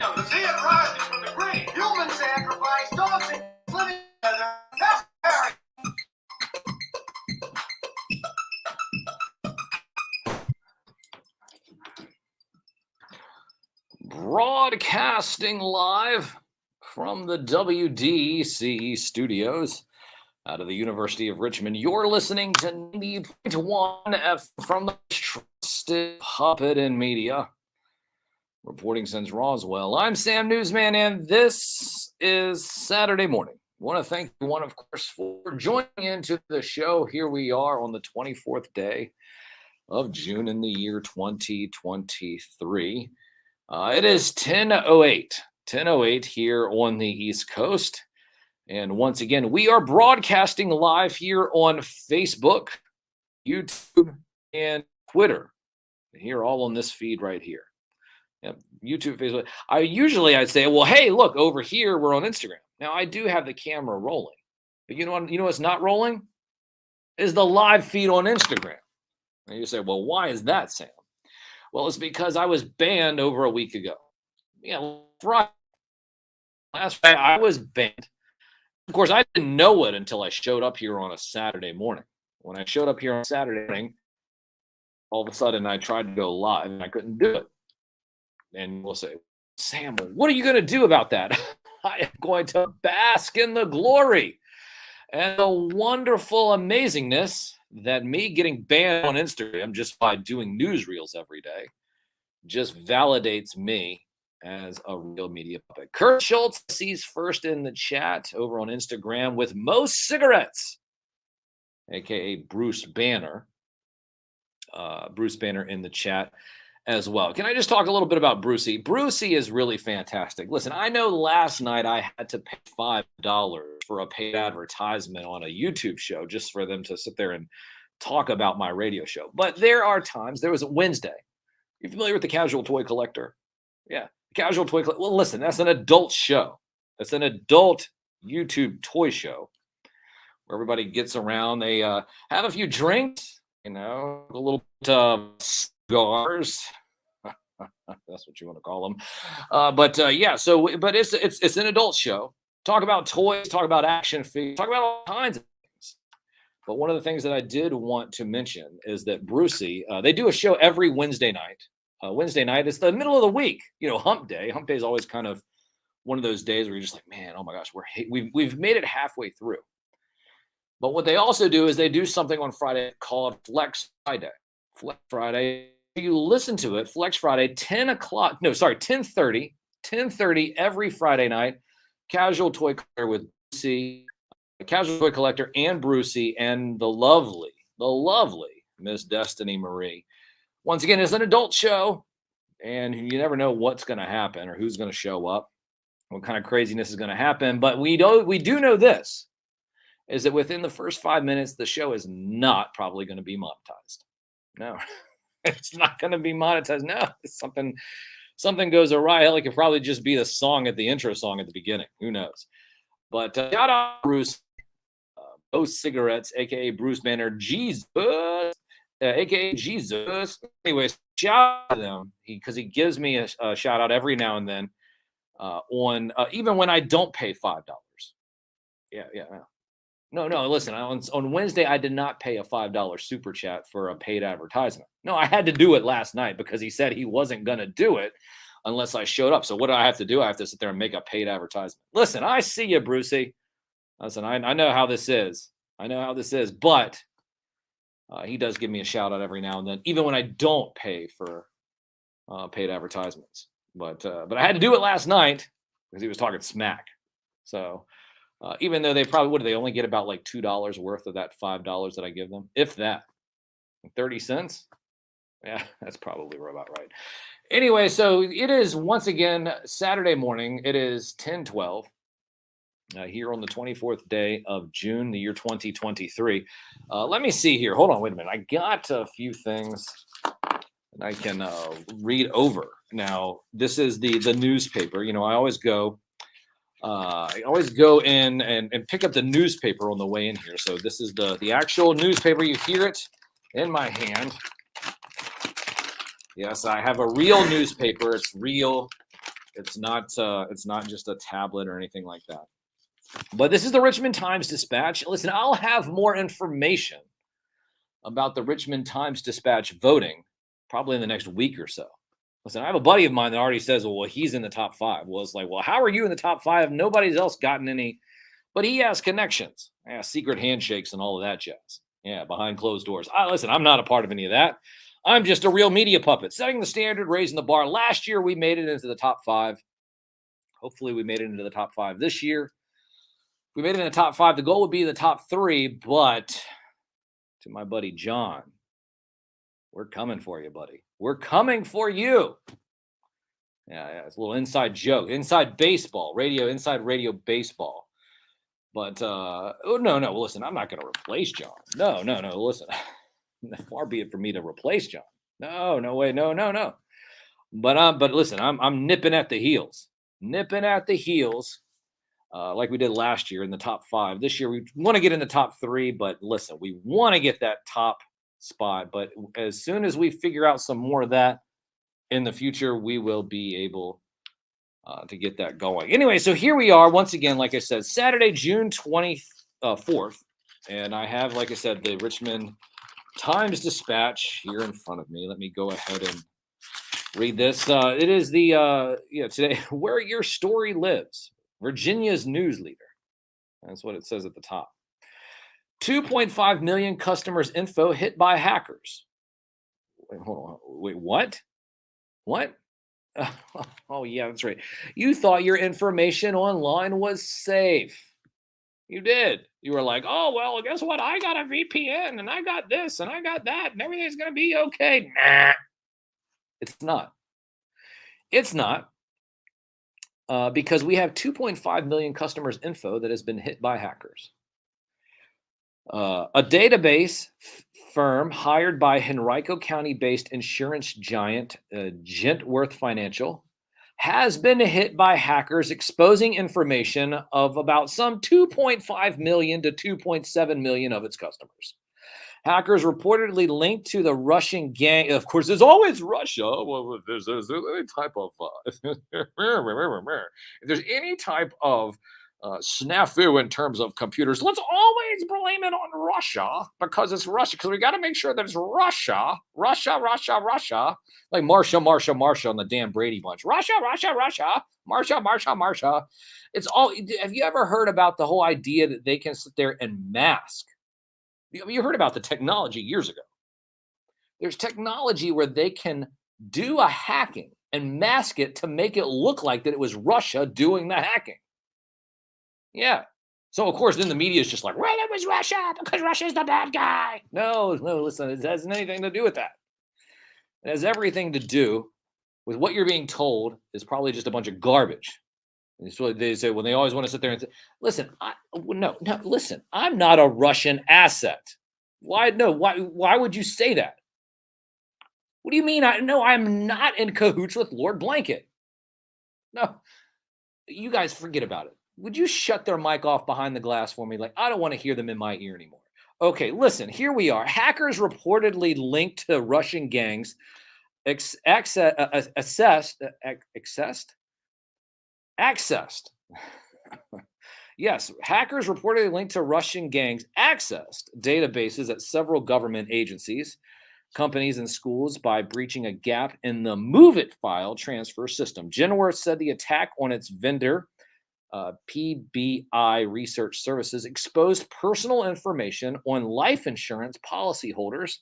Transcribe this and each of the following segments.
See it rising from the grave. Human sacrifice, dogs and living together. That's very. Broadcasting live from the WDCE studios out of the University of Richmond. You're listening to 90.1 F from the trusted puppet in media. Reporting since Roswell, I'm Sam Newsman, and this is Saturday morning. I want to thank everyone, of course, for joining into the show. Here we are on the 24th day of June in the year 2023. It is 10:08 here on the East Coast. And once again, we are broadcasting live here on Facebook, YouTube, and Twitter. Here, all on this feed right here. Yep, YouTube, Facebook. I'd say, well, hey, look, over here, we're on Instagram. Now, I do have the camera rolling. But you know what's not rolling? Is the live feed on Instagram. And you say, well, why is that, Sam? Well, it's because I was banned over a week ago. Yeah, right. Last Friday, I was banned. Of course, I didn't know it until I showed up here on a Saturday morning. When I showed up here on Saturday morning, all of a sudden I tried to go live and I couldn't do it. And we'll say, Sam, what are you going to do about that? I am going to bask in the glory and the wonderful amazingness that me getting banned on Instagram just by doing newsreels every day just validates me as a real media puppet. Kurt Schultz sees first in the chat over on Instagram with most cigarettes, aka Bruce Banner. Bruce Banner in the chat as well. Can I just talk a little bit about Brucey? Brucey is really fantastic. Listen, I know last night I had to pay $5 for a paid advertisement on a YouTube show just for them to sit there and talk about my radio show. But there are times, there was a Wednesday. You familiar with the Casual Toy Collector? Yeah, Casual Toy Collector. Well, listen, that's an adult show. That's an adult YouTube toy show where everybody gets around. They have a few drinks, a little cigars. That's what you want to call them. But it's an adult show. Talk about toys, talk about action figures, talk about all kinds of things. But one of the things that I did want to mention is that Brucey, they do a show every Wednesday night. Wednesday night is the middle of the week, hump day. Hump day is always kind of one of those days where you're just like, man, oh my gosh, we've made it halfway through. But what they also do is they do something on Friday called Flex Friday. Flex Friday, you listen to it, Flex Friday, 10:30 every Friday night. Casual Toy Collector with Brucey, Casual Toy Collector and Brucey, and the lovely Miss Destiny Marie. Once again, it's an adult show, and you never know what's going to happen or who's going to show up, what kind of craziness is going to happen. But we do know this, is that within the first 5 minutes, the show is not probably going to be monetized. No, it's not going to be monetized. No, something goes awry. Hell, it could probably just be the song at the intro song at the beginning. Who knows? But shout out Bruce, Those Cigarettes, a.k.a. Bruce Banner, Jesus, a.k.a. Jesus. Anyways, shout out to them because he gives me a shout out every now and then on even when I don't pay $5. Yeah. No, listen, on Wednesday, I did not pay a $5 super chat for a paid advertisement. No, I had to do it last night because he said he wasn't going to do it unless I showed up. So what do I have to do? I have to sit there and make a paid advertisement. Listen, I see you, Brucey. Listen, I know how this is. But he does give me a shout out every now and then, even when I don't pay for paid advertisements. But I had to do it last night because he was talking smack. So even though they probably they only get about like $2 worth of that $5 that I give them, if that, 30 cents. Yeah, that's probably about right. Anyway, so it is once again Saturday morning. It is 10:12 here on the 24th day of June, the year 2023. Let me see here. Hold on, wait a minute. I got a few things that I can read over. Now, this is the newspaper. I always go in and pick up the newspaper on the way in here. So this is the actual newspaper. You hear it in my hand. Yes, I have a real newspaper. It's real. It's not just a tablet or anything like that. But this is the Richmond Times-Dispatch. Listen, I'll have more information about the Richmond Times-Dispatch voting probably in the next week or so. Listen, I have a buddy of mine that already says, well, he's in the top 5. Well, it's like, well, how are you in the top 5? Nobody's else gotten any, but he has connections. Yeah, secret handshakes and all of that jazz. Yeah, behind closed doors. Listen, I'm not a part of any of that. I'm just a real media puppet, setting the standard, raising the bar. Last year, we made it into the top 5. Hopefully, we made it into the top 5 this year. If we made it in the top 5, the goal would be the top 3, but to my buddy John, we're coming for you, buddy. We're coming for you. Yeah, it's a little inside joke, inside baseball, inside radio baseball. But no, listen, I'm not going to replace John. No, listen, far be it for me to replace John. No way, no. But listen, I'm nipping at the heels, like we did last year in the top 5. This year we want to get in the top 3, but listen, we want to get that top spot. But as soon as we figure out some more of that in the future, we will be able to get that going. Anyway, so here we are once again, like I said, Saturday, June 24th. And I have, like I said, the Richmond Times-Dispatch here in front of me. Let me go ahead and read this. It is the, today, where your story lives, Virginia's news leader. That's what it says at the top. 2.5 million customers' info hit by hackers. Wait, hold on. Wait, what? What? Oh, yeah, that's right. You thought your information online was safe. You did. You were like, oh, well, guess what? I got a VPN and I got this and I got that and everything's going to be okay. Nah, it's not. It's not. Because we have 2.5 million customers' info that has been hit by hackers. A database firm hired by Henrico County-based insurance giant Gentworth Financial has been hit by hackers exposing information of about some 2.5 million to 2.7 million of its customers. Hackers reportedly linked to the Russian gang. Of course, there's always Russia. Well, if there's any type of if there's any type of snafu in terms of computers, let's always blame it on Russia because it's Russia. Because we got to make sure that it's Russia, like Marsha on the Dan Brady Bunch. Russia, Marsha. It's all. Have you ever heard about the whole idea that they can sit there and mask? You heard about the technology years ago. There's technology where they can do a hacking and mask it to make it look like that it was Russia doing the hacking. Yeah. So, of course, then the media is just like, well, it was Russia because Russia's the bad guy. No, listen, it hasn't anything to do with that. It has everything to do with what you're being told is probably just a bunch of garbage. And that's what they say when they always want to sit there and say, listen, listen, I'm not a Russian asset. Why? No, why would you say that? What do you mean? I'm not in cahoots with Lord Blanket. No, you guys forget about it. Would you shut their mic off behind the glass for me? Like, I don't want to hear them in my ear anymore. Okay, listen, here we are. Hackers reportedly linked to Russian gangs accessed. Yes, hackers reportedly linked to Russian gangs accessed databases at several government agencies, companies, and schools by breaching a gap in the MoveIt file transfer system. Genworth said the attack on its vendor, PBI Research Services, exposed personal information on life insurance policyholders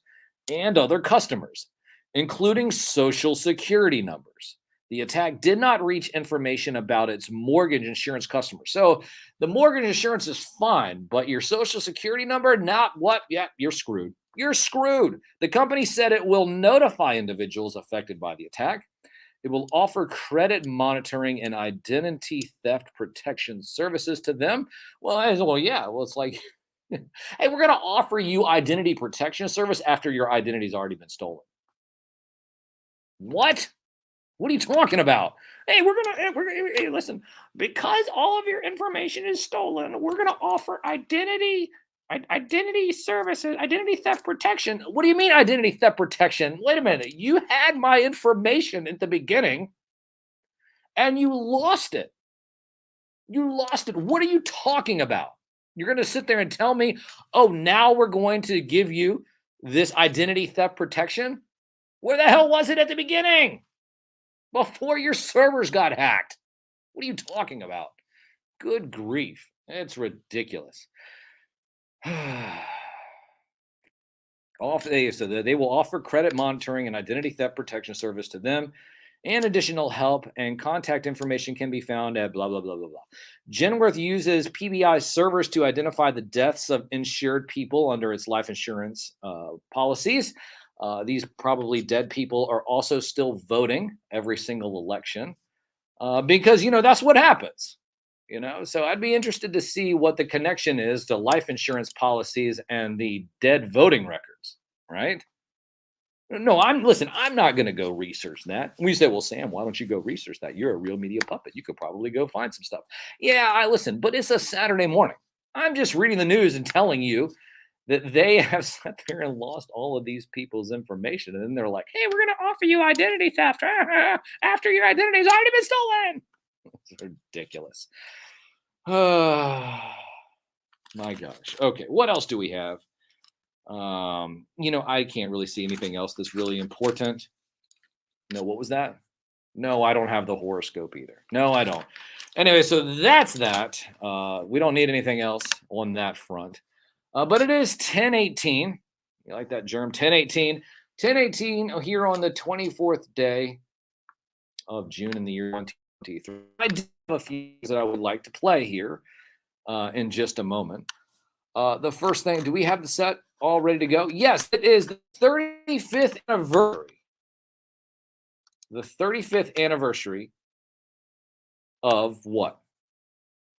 and other customers, including social security numbers. The attack did not reach information about its mortgage insurance customers. So the mortgage insurance is fine, but your social security number, not what? Yeah, you're screwed. You're screwed. The company said it will notify individuals affected by the attack. It will offer credit monitoring and identity theft protection services to them. Well, yeah. Well, it's like, hey, we're going to offer you identity protection service after your identity's already been stolen. What? What are you talking about? Hey, hey, listen, because all of your information is stolen, we're going to offer identity services, identity theft protection. What do you mean identity theft protection? Wait a minute. You had my information at the beginning. and you lost it. You lost it. What are you talking about? You're going to sit there and tell me, oh, now we're going to give you this identity theft protection? Where the hell was it at the beginning? Before your servers got hacked. What are you talking about? Good grief. It's ridiculous. They will offer credit monitoring and identity theft protection service to them, and additional help and contact information can be found at blah, blah, blah, blah, blah. Genworth uses PBI servers to identify the deaths of insured people under its life insurance policies. These probably dead people are also still voting every single election because, that's what happens. So I'd be interested to see what the connection is to life insurance policies and the dead voting records, right? No, I'm not going to go research that. We say, well, Sam, why don't you go research that? You're a real media puppet. You could probably go find some stuff. Yeah, I listen, but it's a Saturday morning. I'm just reading the news and telling you that they have sat there and lost all of these people's information. And then they're like, hey, we're going to offer you identity theft after your identity's already been stolen. It's ridiculous. Oh, my gosh. Okay, what else do we have? I can't really see anything else that's really important. No, what was that? No, I don't have the horoscope either. No, I don't. Anyway, so that's that. We don't need anything else on that front. But it is 10:18. You like that, Germ? 10:18. 10:18 here on the 24th day of June in the year 2023. I do have a few that I would like to play here in just a moment. The first thing, do we have the set all ready to go? Yes, it is the 35th anniversary. The 35th anniversary of what?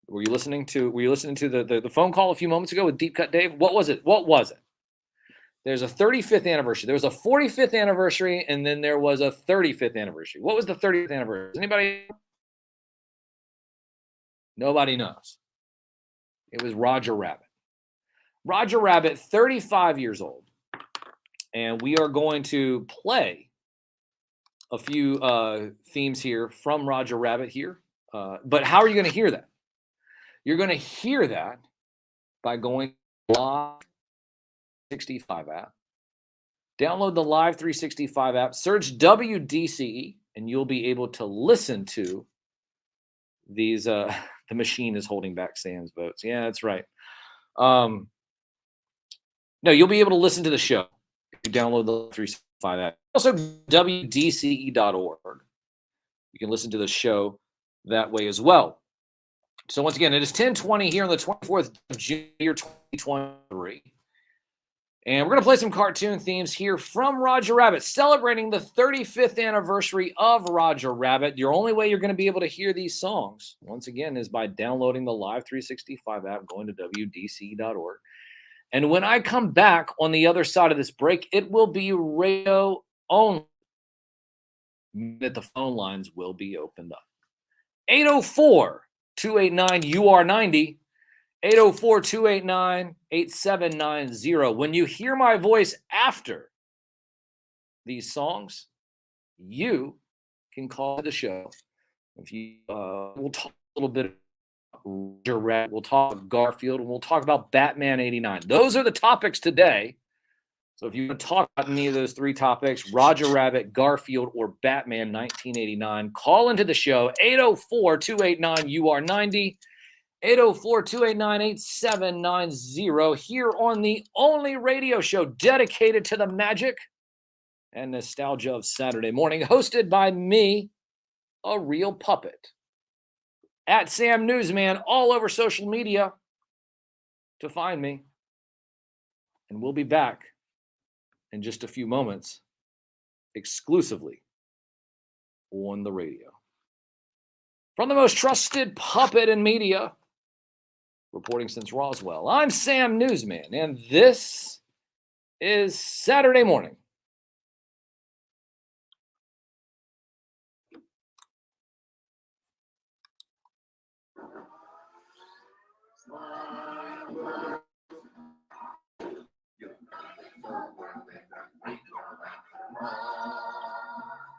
Were you listening to the phone call a few moments ago with Deep Cut Dave? What was it? There's a 35th anniversary. There was a 45th anniversary, and then there was a 35th anniversary. What was the 30th anniversary? Anybody? Nobody knows. It was Roger Rabbit. Roger Rabbit, 35 years old. And we are going to play a few themes here from Roger Rabbit here. But how are you going to hear that? You're going to hear that by going to Live 365 app. Download the Live 365 app. Search WDCE, and you'll be able to listen to these. The machine is holding back Sam's votes. Yeah, that's right. No, you'll be able to listen to the show if you download the 365 app. Also, WDCE.org. You can listen to the show that way as well. So once again, it is 10:20 here on the 24th of June, year 2023. And we're going to play some cartoon themes here from Roger Rabbit, celebrating the 35th anniversary of Roger Rabbit. Your only way you're going to be able to hear these songs, once again, is by downloading the Live 365 app, going to WDCE.org. And when I come back on the other side of this break, it will be radio only. That the phone lines will be opened up. 804-289-UR90. 804-289-8790. When you hear my voice after these songs, you can call the show. If you, we'll talk a little bit Roger Rabbit, we'll talk Garfield, and we'll talk about Batman 89. Those are the topics today. So if you want to talk about any of those three topics, Roger Rabbit, Garfield, or Batman 1989, call into the show, 804-289-UR90, 804-289-8790, here on the only radio show dedicated to the magic and nostalgia of Saturday morning, hosted by me, a real puppet, at Sam Newsman, all over social media to find me. And we'll be back in just a few moments, exclusively on the radio. From the most trusted puppet in media, reporting since Roswell, I'm Sam Newsman, and this is Saturday Morning.